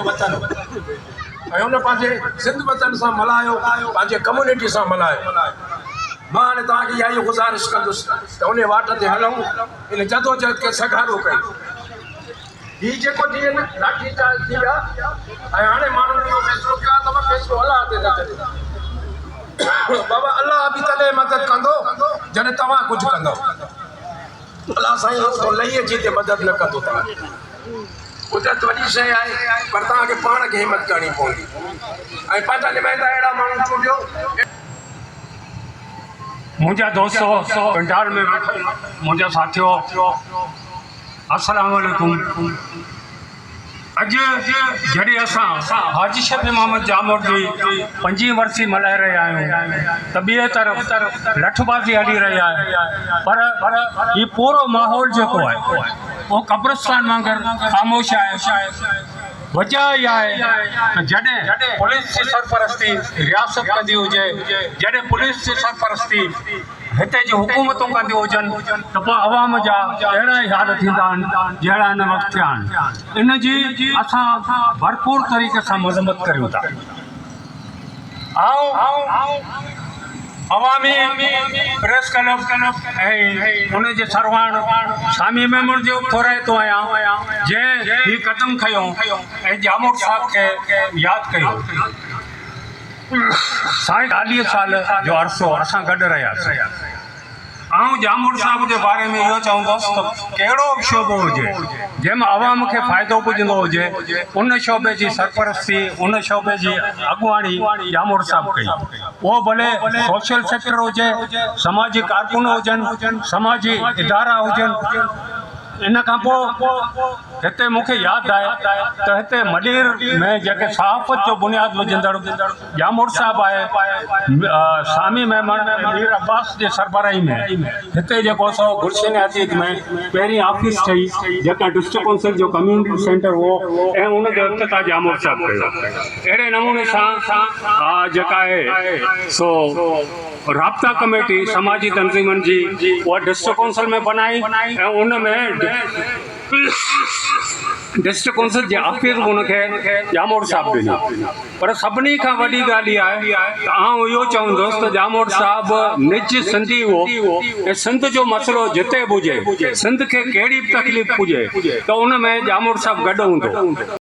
जो वतन ऐं उन पंहिंजे सिंध वतन सां मल्हायो, पंहिंजे कम्यूनिटी सां मल्हायो। मां हाणे तव्हांखे इहा ई गुज़ारिश कंदुसि त उन वाट ते हलूं, इन जदोजहद खे सगारो कयूं। हीउ जेको जीअं लाठी चार्ज थी विया ऐं हाणे माण्हुनि इहो फ़ैसिलो कयो त मां फ़ैसिलो अलाह ते न छॾियो। बाबा अलाह बि तॾहिं मदद कंदो जॾहिं तव्हां कुझु कंदव। अलाह साईं तो लही अची ते मदद न कंदो तव्हांजी। कुदरत वॾी शइ आहे, पर तव्हांखे पाण खे हिमत करणी पवंदी ऐं पंहिंजा नुमाइंदा अहिड़ा माण्हू चूंडियो। मुंहिंजा दोस्तो पंडाल में वेठल मुंहिंजा साथियो, अस्सलाम वालेकुम। अॼु जॾहिं असां हाजी शफ़ी मोहम्मद जामोद जी 5वीं वरसी मल्हाए रहिया आहियूं त ॿिए तरफ़ लठबाज़ी हली रही आहे, पर हीउ पूरो माहौल जेको आहे उहो क़ब्रिस्तान वांगुरु ख़ामोश आहे। वजह इहा आहे त जॾहिं पुलिस जी सरपरस्ती रियासत कंदी हुजे, जॾहिं पुलिस जी सरपरस्ती हिते जी हुकूमतूं कंदियूं हुजनि, त पोइ अवाम जा अहिड़ा ई हाल थींदा आहिनि जहिड़ा हिन वक़्तु थिया आहिनि। इन जी असां भरपूर तरीक़े सां मज़म्मत करियूं था। अवामी प्रेस क्लब ऐं उन जे सरवाण शामी मेमून जो थोराइतो आहियां जंहिं हीउ क़दम खयो ऐं जामोद साहब खे यादि कयो। साईं 40 साल जो अरसो असां गॾु रहियासीं। जामोद साहब जे बारे में इहो चवंदुसि त कहिड़ो बि शोबो हुजे जंहिंमें अवाम खे फ़ाइदो पुॼंदो हुजे, उन शोबे जी सरपरस्ती, उन शोबे जी अॻुवाणी जामोद साहब कई। उहो भले सोशल सेक्टर हुजे, समाजी कारकुन हुजनि, समाजी इदारा हुजनि। इन खां पोइ हिते मूंखे यादि आहे त हिते मडीर में जेके सहाफ़त जो बुनियादु विझंदड़ जामोद साहब आहे, शामी मेमन मीर अब्बास जे सरबराही में हिते जेको सो गुलशन अतीक में पहिरीं ऑफिस ठही, जेका डिस्ट्रिक्ट काउंसिल जो कम्यूनिटी सेंटर हो ऐं उन जो इफ़्तिताह जामोद साहब कयो। अहिड़े नमूने सां जेका आहे सो राब्ता कमेटी समाजी तंज़ीमनि जी उहा डिस्ट्रिक्ट काउंसिल में बनाई ऐं उन में डिस्ट्रिक्ट काउंसिल जे ऑफिस उनखे जामोद साहब ॾिनो। पर सभिनी खां वॾी ॻाल्हि इहा आहे त आउं इहो चवंदुसि त जामोद साहब निज सिंधी हो ऐं सिंध जो मसइलो जिते बि हुजे, सिंध खे कहिड़ी बि तकलीफ़ पुॼे त उन में जामोद साहब गॾु हूंदो।